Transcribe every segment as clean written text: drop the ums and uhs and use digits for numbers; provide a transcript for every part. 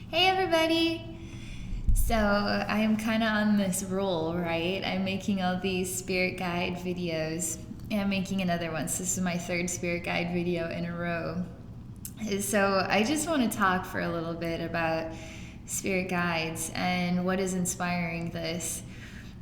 Hey everybody! So I am kind of on this roll, right? I'm making all these spirit guide videos and I'm making another one. So this is my third spirit guide video in a row. So I just want to talk for a little bit about spirit guides and what is inspiring this.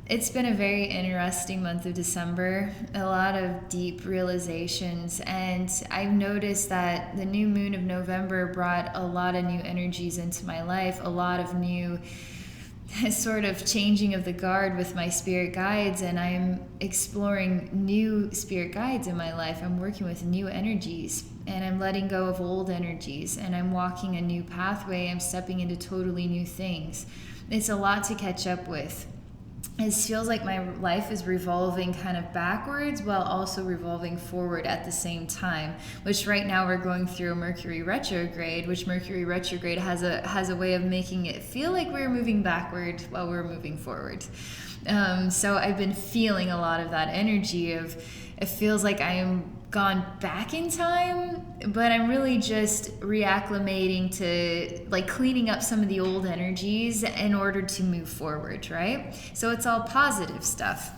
It's been a very interesting month of December, a lot of deep realizations, and I've noticed that the new moon of November brought a lot of new energies into my life, a lot of new sort of changing of the guard with my spirit guides, and I'm exploring new spirit guides in my life. I'm working with new energies, and I'm letting go of old energies, and I'm walking a new pathway. I'm stepping into totally new things. It's a lot to catch up with. It feels like my life is revolving kind of backwards while also revolving forward at the same time, which right now we're going through a Mercury Retrograde, which Mercury Retrograde has a way of making it feel like we're moving backward while we're moving forward. So I've been feeling a lot of that energy of, it feels like I am gone back in time, but I'm really just reacclimating to like cleaning up some of the old energies in order to move forward, right? So it's all positive stuff.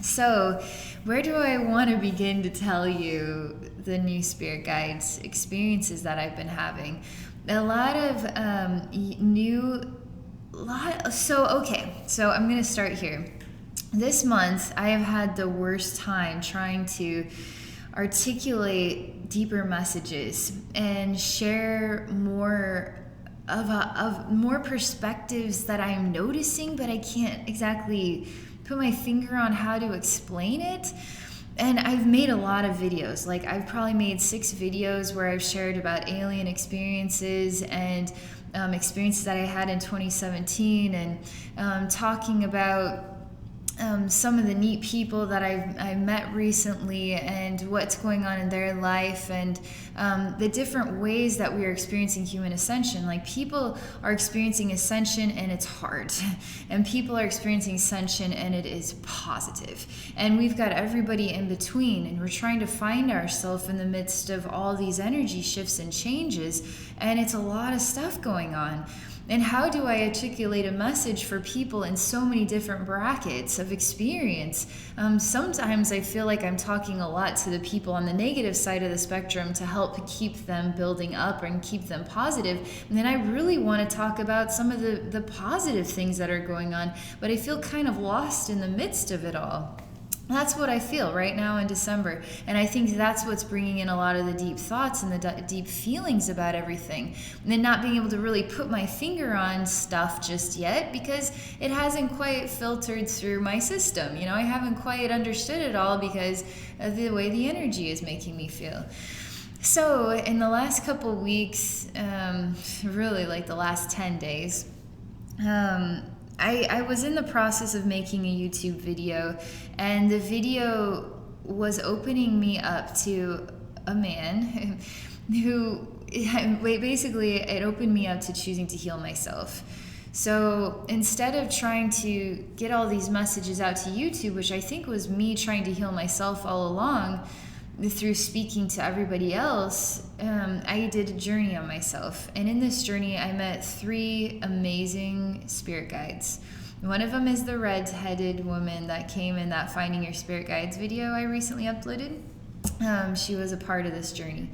So where do I want to begin to tell you the new spirit guides experiences that I've been having? A lot of so I'm going to start here. This month I have had the worst time trying to articulate deeper messages and share more of more perspectives that I'm noticing, but I can't exactly put my finger on how to explain it. And I've made a lot of videos. Like I've probably made 6 videos where I've shared about alien experiences and experiences that I had in 2017, and talking about some of the neat people that I've met recently and what's going on in their life, and the different ways that we are experiencing human ascension. Like people are experiencing ascension and it's hard, and people are experiencing ascension and it is positive. And we've got everybody in between, and we're trying to find ourselves in the midst of all these energy shifts and changes, and it's a lot of stuff going on. And how do I articulate a message for people in so many different brackets of experience? Sometimes I feel like I'm talking a lot to the people on the negative side of the spectrum to help keep them building up and keep them positive. And then I really want to talk about some of the positive things that are going on, but I feel kind of lost in the midst of it all. That's what I feel right now in December. And I think that's what's bringing in a lot of the deep thoughts and the deep feelings about everything. And then not being able to really put my finger on stuff just yet because it hasn't quite filtered through my system. You know, I haven't quite understood it all because of the way the energy is making me feel. So in the last couple weeks, really like the last 10 days, I was in the process of making a YouTube video, and the video was opening me up to a man who basically it opened me up to choosing to heal myself. So instead of trying to get all these messages out to YouTube, which I think was me trying to heal myself all along, through speaking to everybody else, I did a journey on myself. And in this journey, I met 3 amazing spirit guides. One of them is the red-headed woman that came in that Finding Your Spirit Guides video I recently uploaded. She was a part of this journey.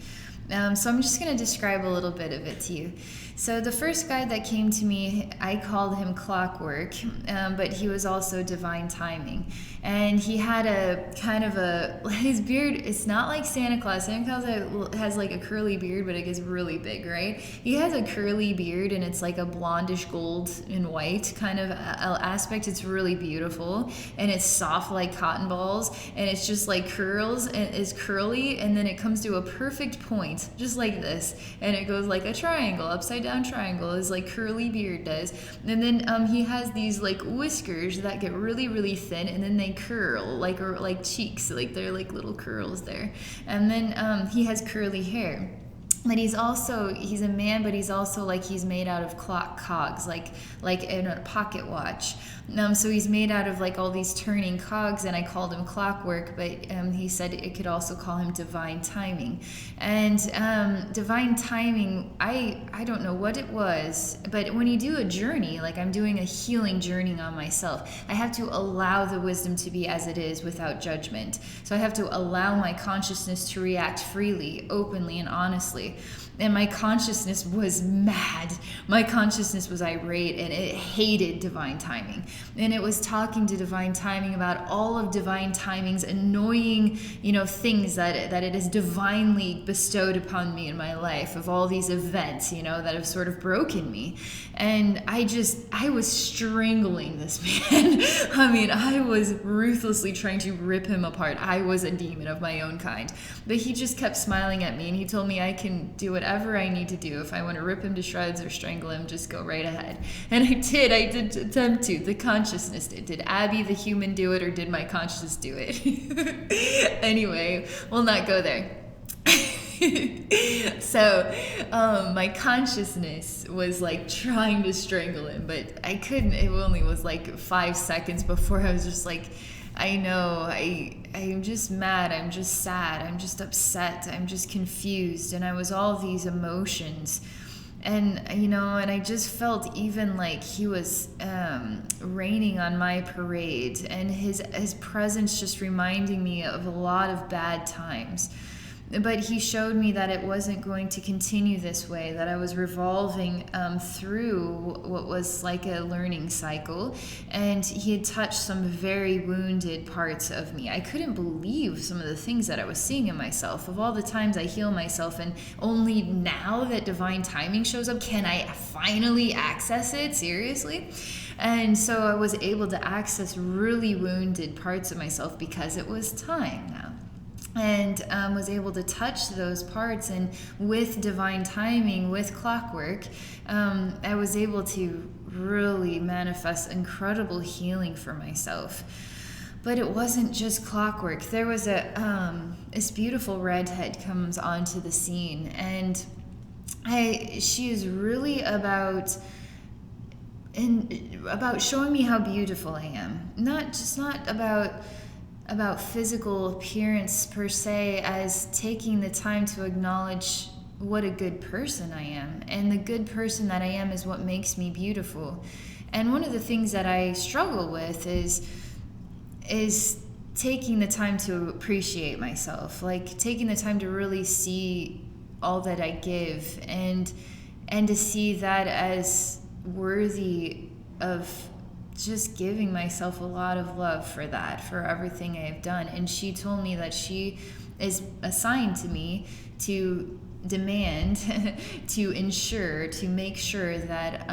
So I'm just going to describe a little bit of it to you. So the first guide that came to me, I called him Clockwork, but he was also Divine Timing. And he had a kind of his beard, it's not like Santa Claus. Santa Claus has like a curly beard, but it gets really big, right? He has a curly beard and it's like a blondish gold and white kind of aspect. It's really beautiful and it's soft like cotton balls, and it's just like curls and is curly, and then it comes to a perfect point, just like this, and it goes like a triangle, upside down triangle, is like curly beard does. And then he has these like whiskers that get really, really thin, and then they curl like cheeks, like they're like little curls there. And then he has curly hair. but he's a man, but he's also like he's made out of clock cogs, like in a pocket watch. So he's made out of like all these turning cogs, and I called him clockwork, but he said it could also call him divine timing. And divine timing, I don't know what it was, but when you do a journey, like I'm doing a healing journey on myself, I have to allow the wisdom to be as it is without judgment. So I have to allow my consciousness to react freely, openly, and honestly. And my consciousness was mad. My consciousness was irate, and it hated divine timing. And it was talking to divine timing about all of divine timing's annoying, things that it has divinely bestowed upon me in my life, of all these events, that have sort of broken me. And I was strangling this man. I mean, I was ruthlessly trying to rip him apart. I was a demon of my own kind. But he just kept smiling at me, and he told me I can do whatever I need to do. If I want to rip him to shreds or strangle him, just go right ahead. And I did attempt to. The consciousness did. Did Abby the human do it, or did my consciousness do it? Anyway, we'll not go there. So my consciousness was like trying to strangle him, but I couldn't. It only was like 5 seconds before I was just like, I know, I'm just mad, I'm just sad, I'm just upset, I'm just confused, and I was all these emotions. And, and I just felt even like he was raining on my parade, and his presence just reminding me of a lot of bad times. But he showed me that it wasn't going to continue this way, that I was revolving through what was like a learning cycle, and he had touched some very wounded parts of me. I couldn't believe some of the things that I was seeing in myself. Of all the times I heal myself, and only now that divine timing shows up, can I finally access it? Seriously? And so I was able to access really wounded parts of myself because it was time now. And was able to touch those parts, and with divine timing, with clockwork, I was able to really manifest incredible healing for myself. But it wasn't just clockwork. There was this beautiful redhead comes onto the scene, and she is really about showing me how beautiful I am. Not about physical appearance per se, as taking the time to acknowledge what a good person I am. And the good person that I am is what makes me beautiful. And one of the things that I struggle with is taking the time to appreciate myself, like taking the time to really see all that I give, and to see that as worthy of just giving myself a lot of love for that, for everything I've done. And she told me that she is assigned to me to demand, to ensure, to make sure that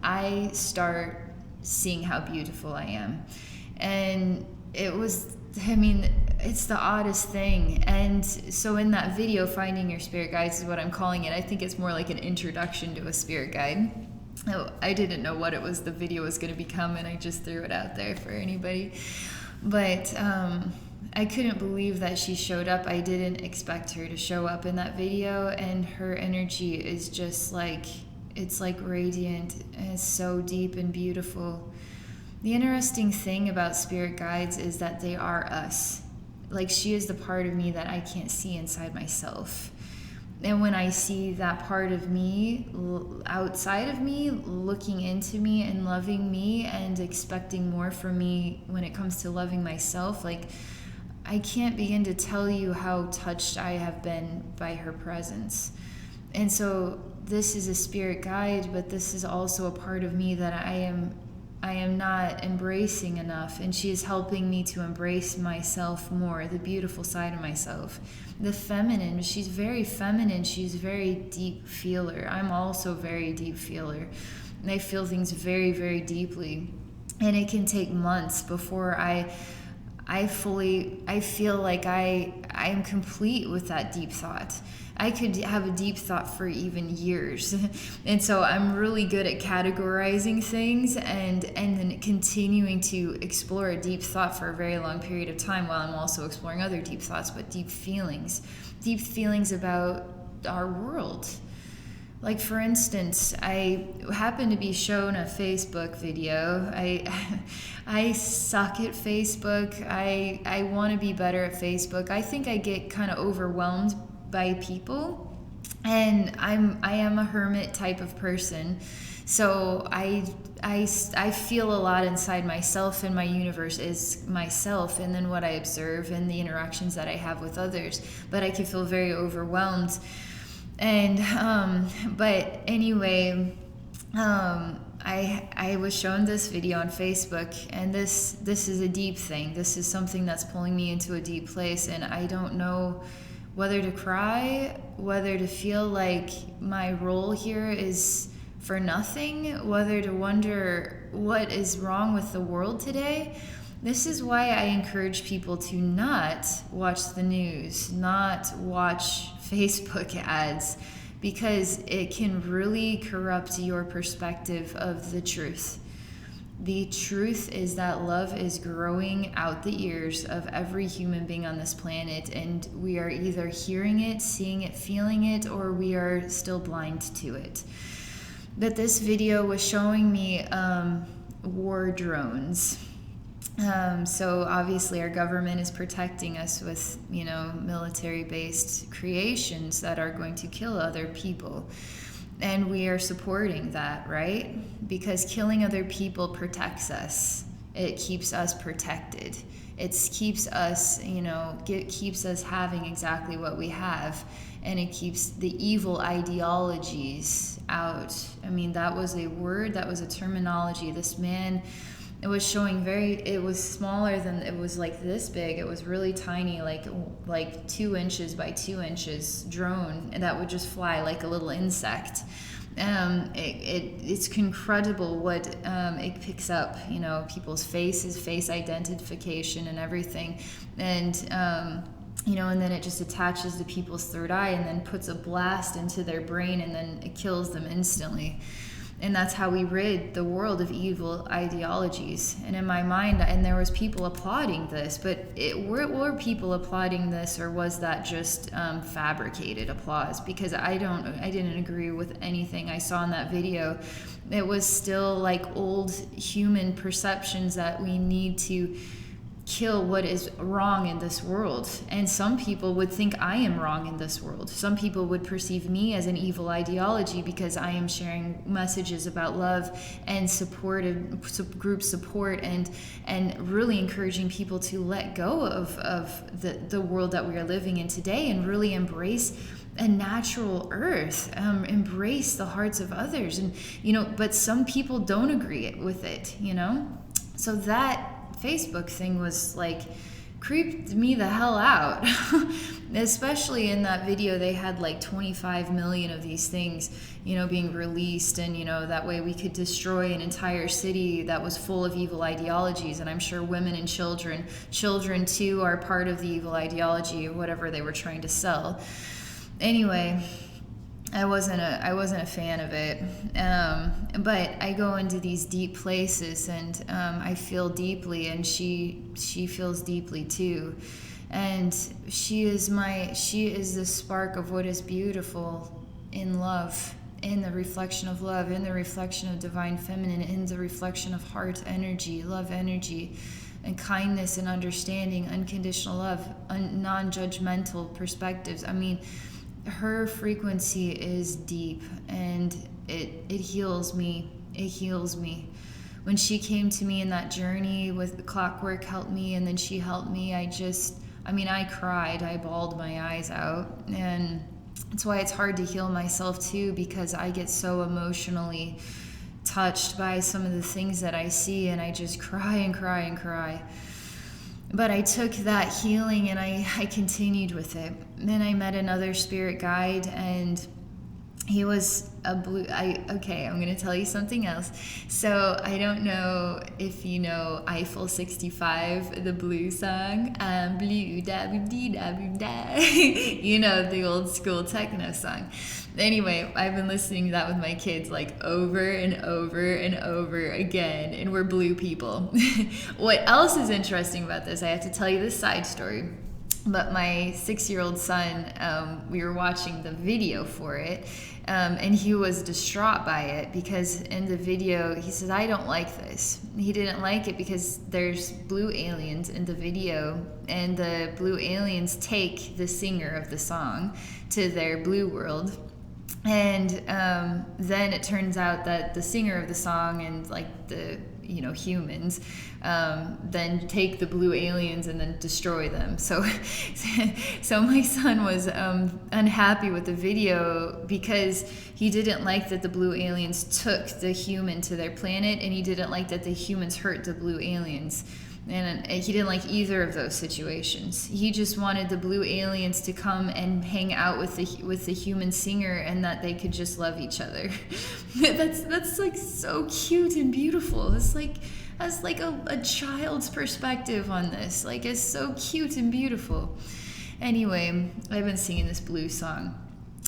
I start seeing how beautiful I am. And it was, it's the oddest thing. And so in that video, Finding Your Spirit Guides is what I'm calling it. I think it's more like an introduction to a spirit guide. I didn't know what the video was going to become, and I just threw it out there for anybody. But I couldn't believe that she showed up. I didn't expect her to show up in that video, and her energy is just like, it's like radiant, and it's so deep and beautiful. The interesting thing about spirit guides is that they are us. Like, she is the part of me that I can't see inside myself. And when I see that part of me outside of me, looking into me and loving me and expecting more from me when it comes to loving myself, like, I can't begin to tell you how touched I have been by her presence. And so this is a spirit guide, but this is also a part of me that I am not embracing enough, and she is helping me to embrace myself more, the beautiful side of myself, the feminine. She's very feminine. She's very deep feeler. I'm also very deep feeler, and I feel things very, very deeply, and it can take months before I feel like I am complete with that deep thought. I could have a deep thought for even years. And so I'm really good at categorizing things and then continuing to explore a deep thought for a very long period of time while I'm also exploring other deep thoughts, but deep feelings about our world. Like, for instance, I happened to be shown a Facebook video. I suck at Facebook. I want to be better at Facebook. I think I get kind of overwhelmed by people, and I am a hermit type of person. So I feel a lot inside myself, and my universe is myself, and then what I observe and the interactions that I have with others. But I can feel very overwhelmed. And but anyway, I was shown this video on Facebook, and this is a deep thing. This is something that's pulling me into a deep place, and I don't know whether to cry, whether to feel like my role here is for nothing, whether to wonder what is wrong with the world today. This is why I encourage people to not watch the news, not watch Facebook ads, because it can really corrupt your perspective of the truth. The truth is that love is growing out the ears of every human being on this planet, and we are either hearing it, seeing it, feeling it, or we are still blind to it. But this video was showing me war drones. So obviously our government is protecting us with, military-based creations that are going to kill other people. And we are supporting that, right? Because killing other people protects us. It keeps us protected. It keeps us, keeps us having exactly what we have. And it keeps the evil ideologies out. I mean, that was a word, that was a terminology. This man, it was showing it was smaller than, it was like this big. It was really tiny, like 2 inches by 2 inches drone that would just fly like a little insect. It's incredible what it picks up, people's faces, face identification and everything. And, and then it just attaches to people's third eye and then puts a blast into their brain, and then it kills them instantly. And that's how we rid the world of evil ideologies. And in my mind, and there was people applauding this, but were people applauding this, or was that just fabricated applause? Because I didn't agree with anything I saw in that video. It was still like old human perceptions that we need to kill what is wrong in this world. And some people would think I am wrong in this world. Some people would perceive me as an evil ideology because I am sharing messages about love and group support, and really encouraging people to let go of the world that we are living in today, and really embrace a natural earth, embrace the hearts of others. And but some people don't agree with it, so that Facebook thing was like, creeped me the hell out. Especially in that video, they had like 25 million of these things, being released, and that way we could destroy an entire city that was full of evil ideologies. And I'm sure women and children too are part of the evil ideology or whatever they were trying to sell. Anyway, I wasn't a fan of it, but I go into these deep places, and I feel deeply, and she feels deeply too, and she is the spark of what is beautiful in love, in the reflection of love, in the reflection of divine feminine, in the reflection of heart energy, love energy, and kindness and understanding, unconditional love, non-judgmental perspectives. I mean, her frequency is deep, and it heals me. It heals me. When she came to me in that journey with the clockwork, helped me, and then she helped me, I cried. I bawled my eyes out. And that's why it's hard to heal myself too, because I get so emotionally touched by some of the things that I see, and I just cry and cry and cry. But I took that healing and I continued with it. Then I met another spirit guide, and he was I'm going to tell you something else. So I don't know if you know Eiffel 65, the blue song. Blue da boo dee da boo da. The old school techno song. Anyway, I've been listening to that with my kids like over and over and over again, and we're blue people. What else is interesting about this? I have to tell you this side story. But my 6-year-old son, we were watching the video for it, and he was distraught by it because in the video, he says, I don't like this. He didn't like it because there's blue aliens in the video, and the blue aliens take the singer of the song to their blue world. And then it turns out that the singer of the song and like the humans then take the blue aliens and then destroy them. So my son was unhappy with the video because he didn't like that the blue aliens took the human to their planet, and he didn't like that the humans hurt the blue aliens. And he didn't like either of those situations. He just wanted the blue aliens to come and hang out with the human singer, and that they could just love each other. that's like so cute and beautiful. It's like that's like a child's perspective on this. Like, it's so cute and beautiful. Anyway, I've been singing this blue song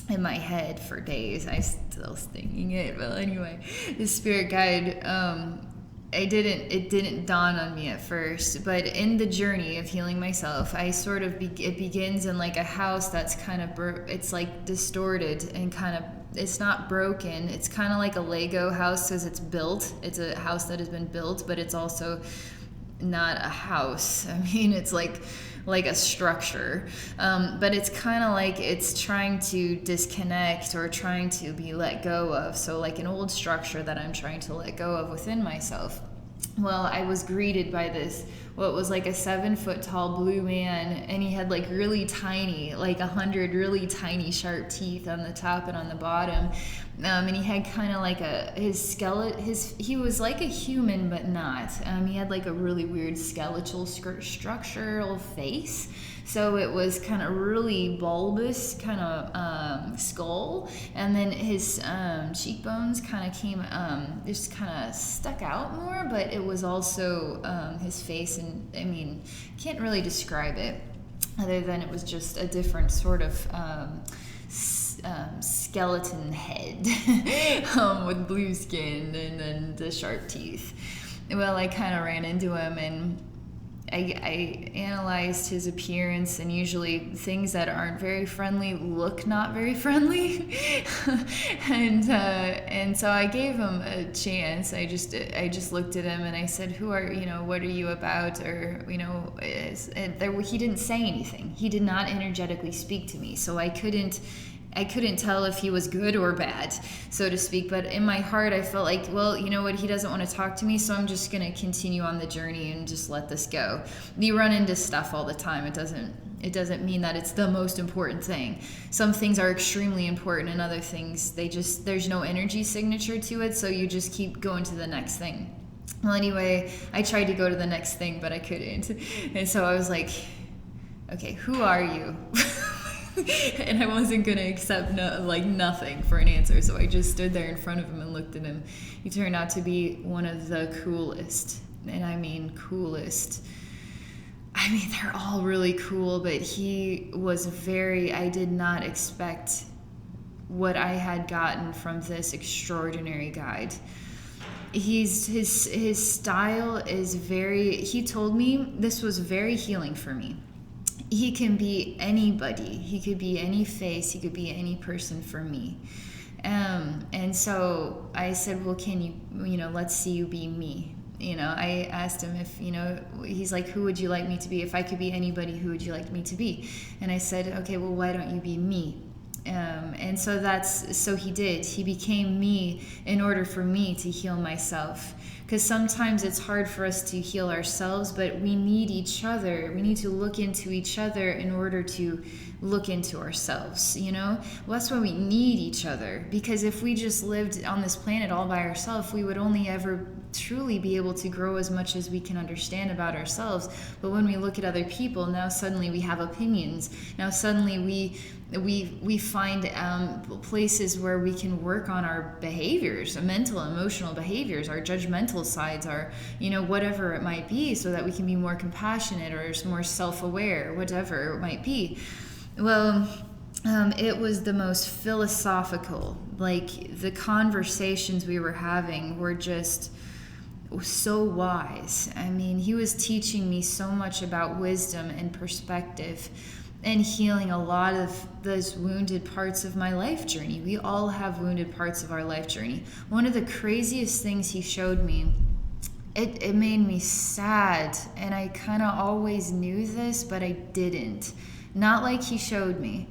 in my head for days. I'm still singing it, but anyway, the spirit guide. It didn't dawn on me at first, but in the journey of healing myself, I sort of it begins in like a house that's kind of it's like distorted and kind of, it's not broken. It's kind of like a Lego house because it's built. It's a house that has been built, but it's also not a house. I mean, it's like a structure, but it's kind of like it's trying to disconnect or trying to be let go of. So like an old structure that I'm trying to let go of within myself. Well, I was greeted by this, what was like a 7-foot tall blue man, and he had like really tiny, like 100 really tiny sharp teeth on the top and on the bottom. And he had kind of like his skeleton, he was like a human, but not. He had like a really weird skeletal structural face. So it was kind of really bulbous, kind of skull, and then his cheekbones kind of came, just kind of stuck out more, but it was also his face, and I mean, can't really describe it other than it was just a different sort of skeleton head with blue skin and then the sharp teeth. Well, I kind of ran into him, and I analyzed his appearance, and usually things that aren't very friendly look not very friendly. and so I gave him a chance. I just looked at him and I said, what are you about? Or, he didn't say anything. He did not energetically speak to me. So I couldn't tell if he was good or bad, so to speak. But in my heart, I felt like, well, you know what? He doesn't want to talk to me, so I'm just going to continue on the journey and just let this go. You run into stuff all the time. It doesn't mean that it's the most important thing. Some things are extremely important, and other things, there's no energy signature to it, so you just keep going to the next thing. Well, anyway, I tried to go to the next thing, but I couldn't. And so I was like, okay, who are you? And I wasn't going to accept nothing for an answer, so I just stood there in front of him and looked at him. He turned out to be one of the coolest, and I mean coolest. I mean, they're all really cool, but he was I did not expect what I had gotten from this extraordinary guide. His style is he told me this was very healing for me. He can be anybody. He could be any face. He could be any person for me. And so I said, well, can you, let's see you be me. I asked him if, he's like, who would you like me to be? If I could be anybody, who would you like me to be? And I said, okay, well, why don't you be me? And so he did. He became me in order for me to heal myself. Because sometimes it's hard for us to heal ourselves, but we need each other. We need to look into each other in order to look into ourselves, Well, that's why we need each other. Because if we just lived on this planet all by ourselves, we would only ever truly be able to grow as much as we can understand about ourselves. But when we look at other people, now suddenly we have opinions. Now suddenly we find places where we can work on our behaviors, mental, emotional behaviors, our judgmental sides, our, whatever it might be, so that we can be more compassionate or more self-aware, whatever it might be. Well, it was the most philosophical. Like, the conversations we were having were just so wise. I mean, he was teaching me so much about wisdom and perspective and healing a lot of those wounded parts of my life journey. We all have wounded parts of our life journey. One of the craziest things he showed me, it made me sad, and I kind of always knew this, but I didn't. Not like he showed me.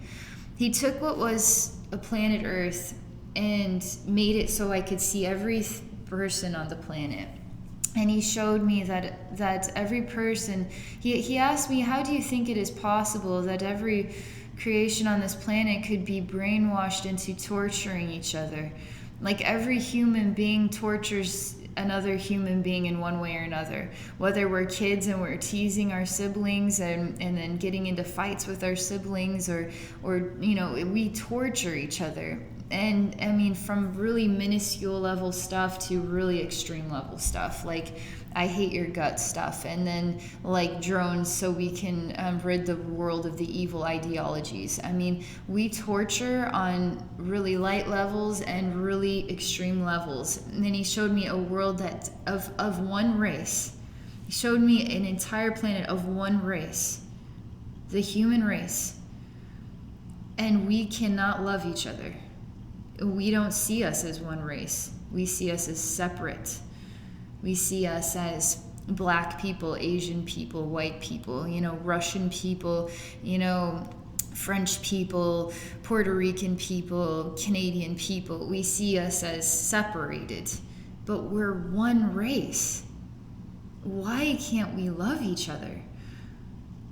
He took what was a planet Earth and made it so I could see every person on the planet. And he showed me that every person, he asked me, how do you think it is possible that every creation on this planet could be brainwashed into torturing each other? Like every human being tortures another human being in one way or another. Whether we're kids and we're teasing our siblings and then getting into fights with our siblings, or we torture each other. And I mean, from really minuscule level stuff to really extreme level stuff, like I hate your guts stuff, and then like drones so we can rid the world of the evil ideologies. I mean, we torture on really light levels and really extreme levels. And then he showed me a world that of one race. He showed me an entire planet of one race, the human race, and we cannot love each other. We don't see us as one race. We see us as separate. We see us as black people, Asian people, white people, Russian people, French people, Puerto Rican people, Canadian people. We see us as separated, but we're one race. Why can't we love each other?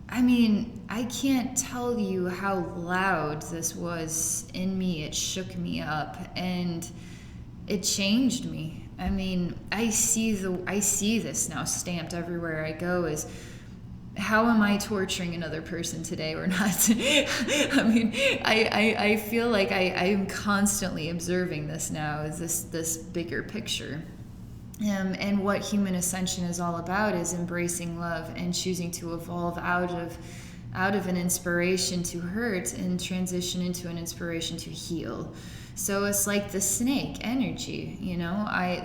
I mean, I can't tell you how loud this was in me. It shook me up and it changed me. I mean, I see this now stamped everywhere I go as, how am I torturing another person today or not? I mean, I feel like I am constantly observing this now as this bigger picture. And what human ascension is all about is embracing love and choosing to evolve out of an inspiration to hurt and transition into an inspiration to heal. So it's like the snake energy,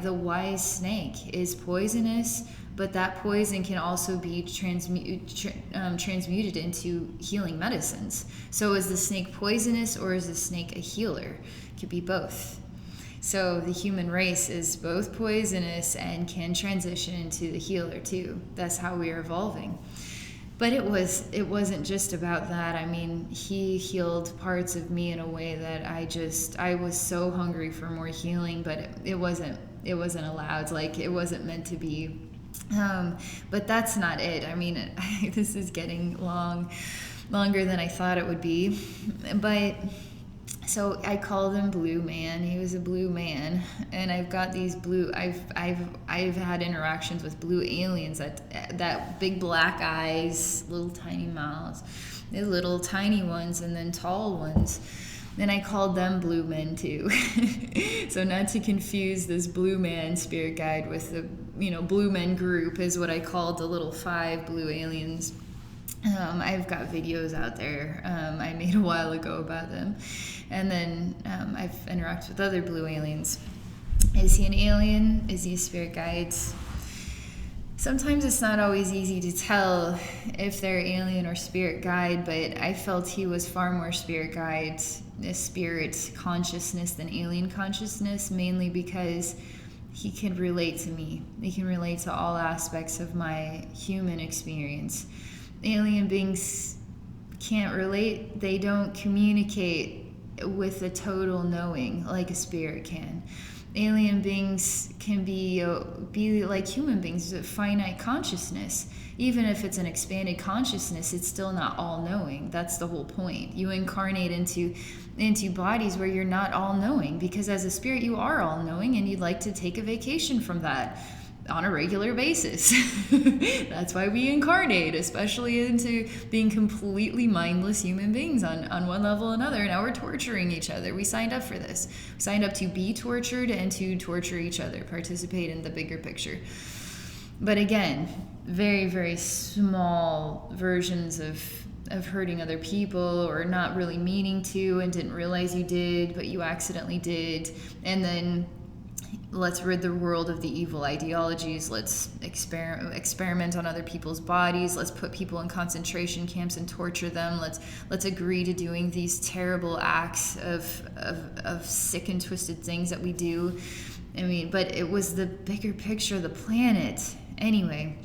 the wise snake is poisonous, but that poison can also be transmuted into healing medicines. So is the snake poisonous or is the snake a healer? It could be both. So the human race is both poisonous and can transition into the healer too. That's how we are evolving. But it wasn't just about that. I mean, he healed parts of me in a way that I was so hungry for more healing, but it wasn't allowed. Like, it wasn't meant to be. But that's not it. I mean, this is getting longer than I thought it would be. But so I called him Blue Man. He was a blue man, and I've got these blue. I've had interactions with blue aliens that big black eyes, little tiny mouths, the little tiny ones, and then tall ones. Then I called them blue men too. So not to confuse this blue man spirit guide with the blue men group is what I called the little 5 blue aliens. I've got videos out there I made a while ago about them. And then I've interacted with other blue aliens. Is he an alien? Is he a spirit guide? Sometimes it's not always easy to tell if they're alien or spirit guide, but I felt he was far more spirit guide, spirit consciousness than alien consciousness, mainly because he can relate to me. He can relate to all aspects of my human experience. Alien beings can't relate. They don't communicate with a total knowing like a spirit can. Alien beings can be like human beings, a finite consciousness. Even if it's an expanded consciousness, it's still not all-knowing. That's the whole point. You incarnate into bodies where you're not all-knowing, because as a spirit you are all-knowing, and you'd like to take a vacation from that on a regular basis. That's why we incarnate, especially into being completely mindless human beings on one level or another. Now we're torturing each other. We signed up for this. We signed up to be tortured and to torture each other, participate in the bigger picture. But again, very, very small versions of hurting other people, or not really meaning to and didn't realize you did, but you accidentally did. And then let's rid the world of the evil ideologies. Let's experiment on other people's bodies. Let's put people in concentration camps and torture them. Let's agree to doing these terrible acts of sick and twisted things that we do. I mean, but it was the bigger picture of the planet. Anyway,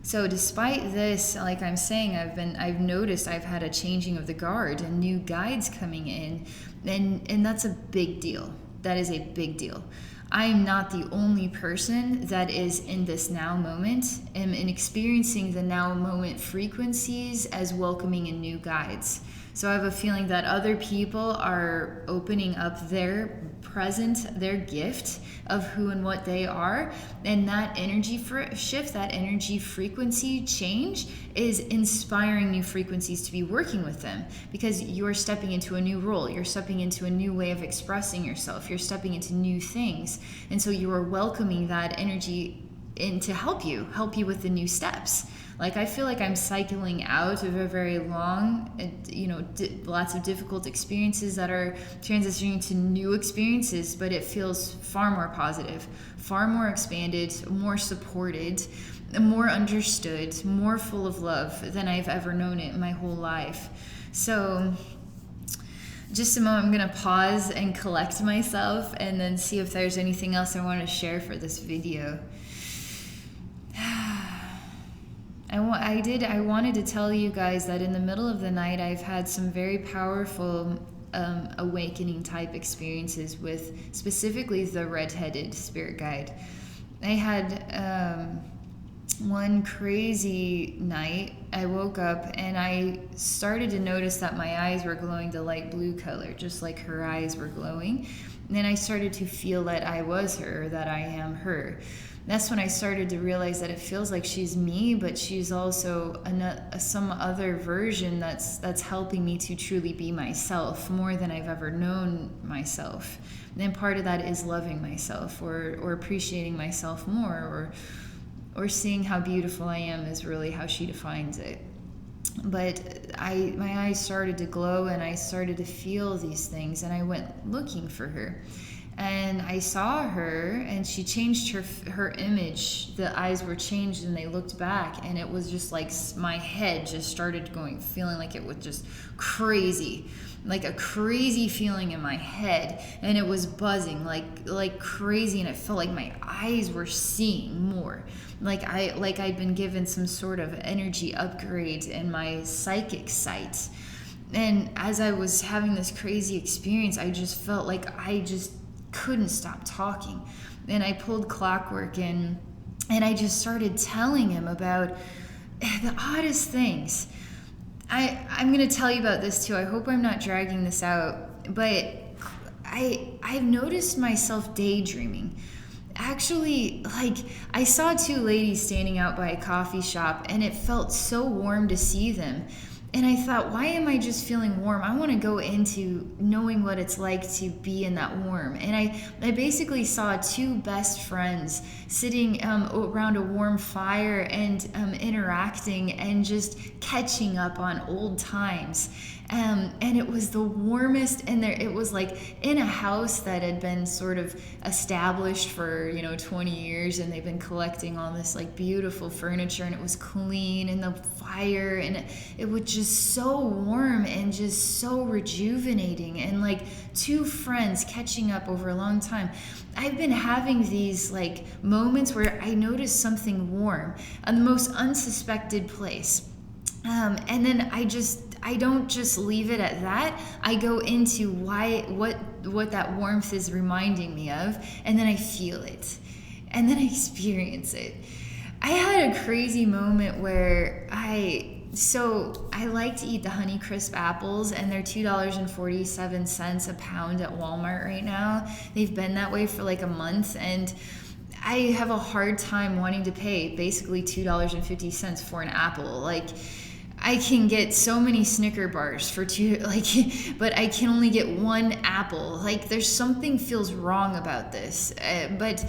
so despite this, like I'm saying, I've noticed I've had a changing of the guard and new guides coming in, and that's a big deal. That is a big deal. I'm not the only person that is in this now moment and experiencing the now moment frequencies as welcoming in new guides. So I have a feeling that other people are opening up their present, their gift of who and what they are. And that energy shift, that energy frequency change is inspiring new frequencies to be working with them, because you're stepping into a new role. You're stepping into a new way of expressing yourself. You're stepping into new things. And so you are welcoming that energy in to help you with the new steps. Like, I feel like I'm cycling out of a very long, lots of difficult experiences that are transitioning to new experiences, but it feels far more positive, far more expanded, more supported, more understood, more full of love than I've ever known it in my whole life. So just a moment, I'm going to pause and collect myself and then see if there's anything else I want to share for this video. I wanted to tell you guys that in the middle of the night, I've had some very powerful awakening type experiences with specifically the redheaded spirit guide. I had one crazy night, I woke up and I started to notice that my eyes were glowing the light blue color, just like her eyes were glowing. And then I started to feel that I was her, that I am her. That's when I started to realize that it feels like she's me, but she's also some other version that's helping me to truly be myself more than I've ever known myself. And then part of that is loving myself or appreciating myself more, or seeing how beautiful I am is really how she defines it. But my eyes started to glow and I started to feel these things, and I went looking for her. And I saw her, and she changed her image. The eyes were changed, and they looked back, and it was just like my head just started going, feeling like it was just crazy, like a crazy feeling in my head, and it was buzzing like crazy, and it felt like my eyes were seeing more, like I'd been given some sort of energy upgrade in my psychic sight. And as I was having this crazy experience, I just felt like I just couldn't stop talking. And I pulled Clockwork in, and I just started telling him about the oddest things. I'm going to tell you about this too. I hope I'm not dragging this out, but I've noticed myself daydreaming. Actually, like, I saw two ladies standing out by a coffee shop, and it felt so warm to see them. And I thought, why am I just feeling warm? I want to go into knowing what it's like to be in that warm. And I basically saw two best friends sitting around a warm fire and interacting and just catching up on old times. And it was the warmest, and it was like in a house that had been sort of established for 20 years, and they've been collecting all this like beautiful furniture, and it was clean, and the fire, and it was just so warm and just so rejuvenating, and like two friends catching up over a long time. I've been having these like moments where I notice something warm in the most unsuspected place, and then I don't just leave it at that. I go into what that warmth is reminding me of, and then I feel it, and then I experience it. I had a crazy moment where I like to eat the Honeycrisp apples, and they're $2.47 a pound at Walmart right now. They've been that way for like a month, and I have a hard time wanting to pay basically $2.50 for an apple. Like, I can get so many Snicker bars for two, like, but I can only get one apple. Like, there's something feels wrong about this. But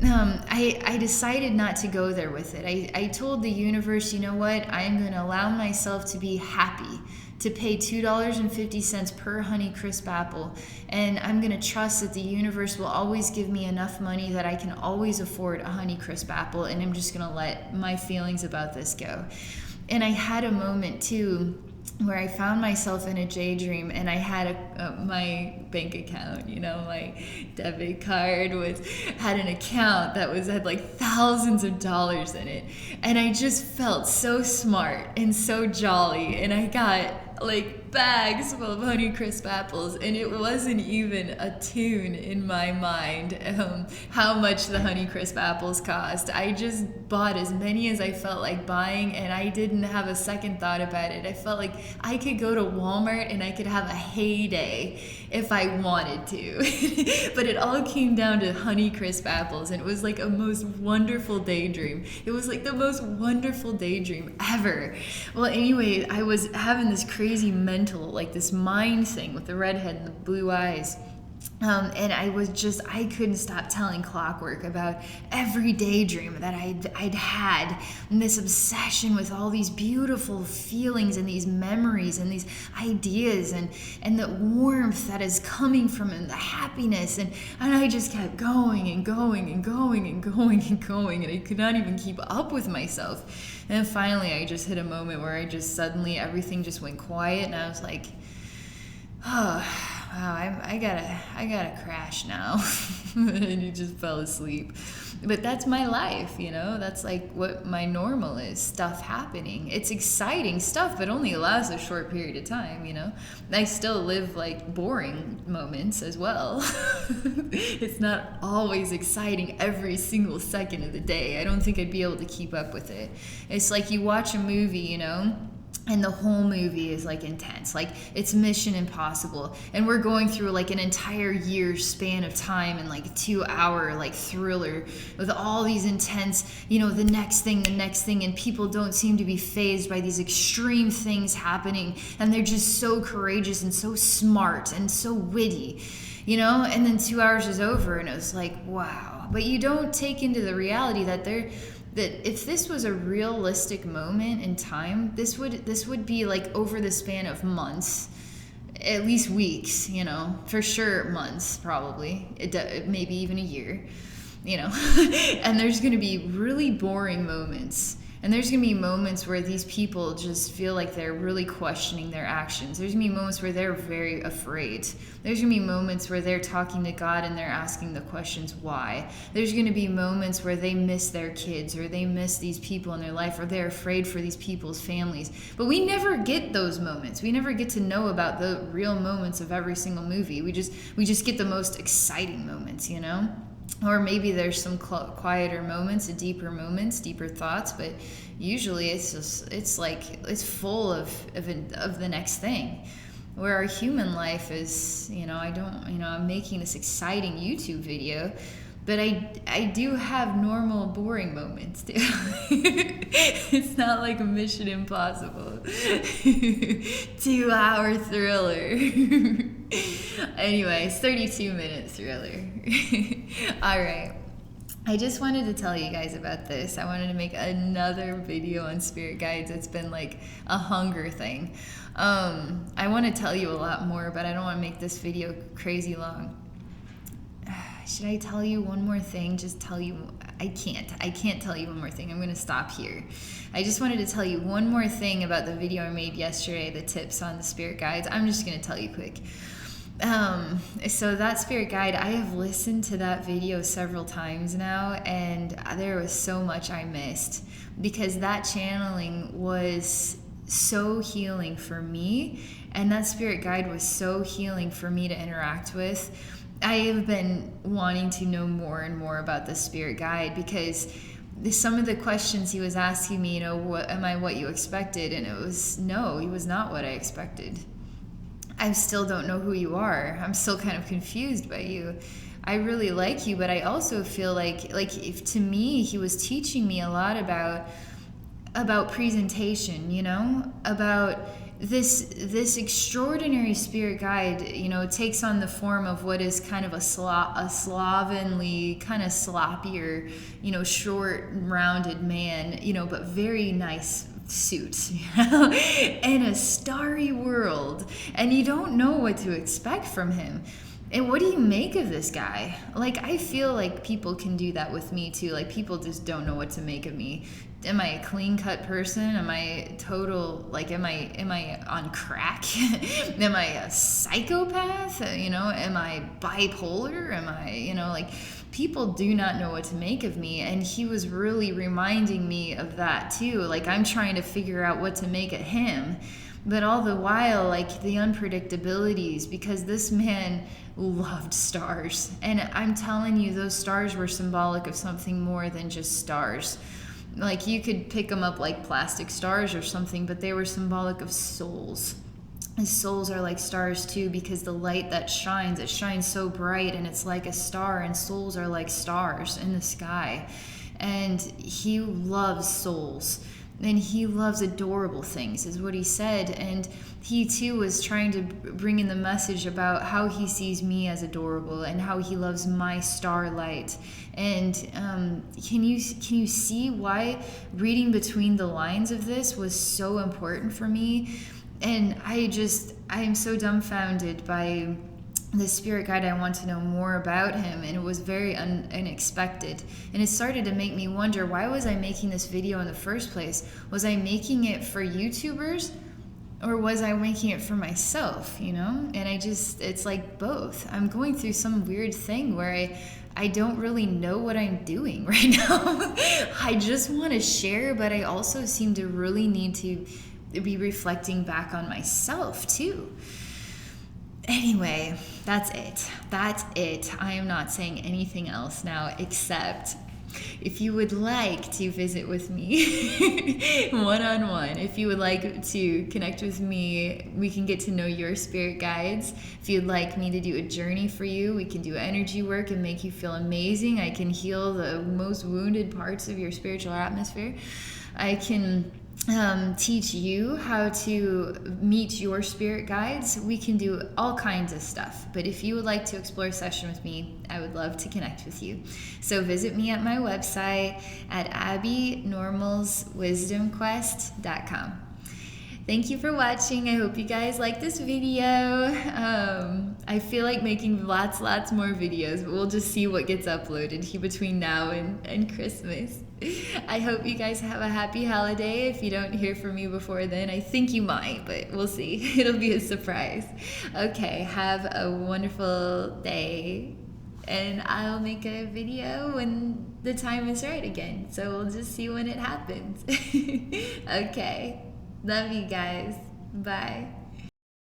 I decided not to go there with it. I told the universe, you know what? I am going to allow myself to be happy, to pay $2.50 per Honeycrisp apple. And I'm going to trust that the universe will always give me enough money that I can always afford a Honeycrisp apple. And I'm just going to let my feelings about this go. And I had a moment too where I found myself in a daydream, and I had my bank account, my debit card had an account that had like thousands of dollars in it, and I just felt so smart and so jolly, and I got like bags full of Honeycrisp apples, and it wasn't even a tune in my mind how much the Honeycrisp apples cost. I just bought as many as I felt like buying, and I didn't have a second thought about it. I felt like I could go to Walmart and I could have a heyday if I wanted to. But it all came down to Honeycrisp apples, and it was like a most wonderful daydream. It was like the most wonderful daydream ever. Well, anyway, I was having this crazy mental, like this mind thing with the redhead and the blue eyes. And I couldn't stop telling Clockwork about every daydream that I'd had, and this obsession with all these beautiful feelings and these memories and these ideas and the warmth that is coming from it, and the happiness, and I just kept going and going and going and going and going, and I could not even keep up with myself. And then finally I just hit a moment where I just suddenly, everything just went quiet, and I was like, oh, wow, I gotta crash now. And you just fell asleep. But that's my life, that's like what my normal is, stuff happening. It's exciting stuff, but only lasts a short period of time, I still live like boring moments as well. It's not always exciting every single second of the day. I don't think I'd be able to keep up with it. It's like you watch a movie, and the whole movie is like intense, like it's Mission Impossible, and we're going through like an entire year's span of time and like a 2-hour like thriller with all these intense, the next thing, and people don't seem to be fazed by these extreme things happening, and they're just so courageous and so smart and so witty, and then 2 hours is over, and it was like, wow. But you don't take into the reality that if this was a realistic moment in time, this would be like over the span of months, at least weeks, for sure months, probably, maybe even a year, and there's going to be really boring moments. And there's going to be moments where these people just feel like they're really questioning their actions. There's going to be moments where they're very afraid. There's going to be moments where they're talking to God and they're asking the questions, why? There's going to be moments where they miss their kids, or they miss these people in their life, or they're afraid for these people's families. But we never get those moments. We never get to know about the real moments of every single movie. We just get the most exciting moments, Or maybe there's some quieter moments, deeper moments, deeper thoughts, but usually it's full of the next thing. Where our human life is, I'm making this exciting YouTube video, but I do have normal boring moments too. It's not like a Mission Impossible 2-hour thriller. Anyway, it's 32-minute thriller. All right. I just wanted to tell you guys about this. I wanted to make another video on spirit guides. It's been like a hunger thing. I want to tell you a lot more, but I don't want to make this video crazy long. Should I tell you one more thing? Just tell you, I can't tell you one more thing. I'm going to stop here. I just wanted to tell you one more thing about the video I made yesterday, the tips on the spirit guides. I'm just going to tell you quick. So that spirit guide, I have listened to that video several times now, and there was so much I missed, because that channeling was so healing for me, and that spirit guide was so healing for me to interact with. I have been wanting to know more and more about the spirit guide, because some of the questions he was asking me, am I what you expected? And it was, no, he was not what I expected. I still don't know who you are. I'm still kind of confused by you. I really like you, but I also feel like if to me, he was teaching me a lot about about presentation, you know, about this extraordinary spirit guide, you know, takes on the form of what is kind of a slovenly, kind of sloppier, you know, short, rounded man, you know, but very nice suit, you know, in a starry world, and you don't know what to expect from him. And what do you make of this guy? Like, I feel like people can do that with me too. Like, people just don't know what to make of me. Am I a clean cut person? Am I total, like, am I on crack? Am I a psychopath? You know, am I bipolar? Am I, you know, like, people do not know what to make of me. And he was really reminding me of that too. Like, I'm trying to figure out what to make of him. But all the while, like, the unpredictabilities, because this man loved stars. And I'm telling you, those stars were symbolic of something more than just stars. Like, you could pick them up like plastic stars or something, but they were symbolic of souls. And souls are like stars too, because the light that shines, it shines so bright and it's like a star, and souls are like stars in the sky. And he loves souls. And he loves adorable things, is what he said. And he too was trying to bring in the message about how he sees me as adorable and how he loves my starlight. And can you see why reading between the lines of this was so important for me? And I am so dumbfounded by the spirit guide. I want to know more about him, and it was very unexpected, and it started to make me wonder, why was I making this video in the first place? Was I making it for YouTubers, or was I making it for myself, you know? And it's like both. I'm going through some weird thing where I don't really know what I'm doing right now. I just want to share, but I also seem to really need to be reflecting back on myself too. Anyway, that's it. I am not saying anything else now, except if you would like to visit with me one-on-one, if you would like to connect with me, we can get to know your spirit guides. If you'd like me to do a journey for you, we can do energy work and make you feel amazing. I can heal the most wounded parts of your spiritual atmosphere. I can teach you how to meet your spirit guides. We can do all kinds of stuff. But if you would like to explore a session with me, I would love to connect with you. So visit me at my website at abbynormalswisdomquest.com. Thank you for watching. I hope you guys like this video. I feel like making lots more videos, but we'll just see what gets uploaded between now and Christmas. I hope you guys have a happy holiday. If you don't hear from me before then, I think you might, but we'll see. It'll be a surprise. Okay, have a wonderful day, and I'll make a video when the time is right again. So we'll just see when it happens. Okay. Love you guys. Bye.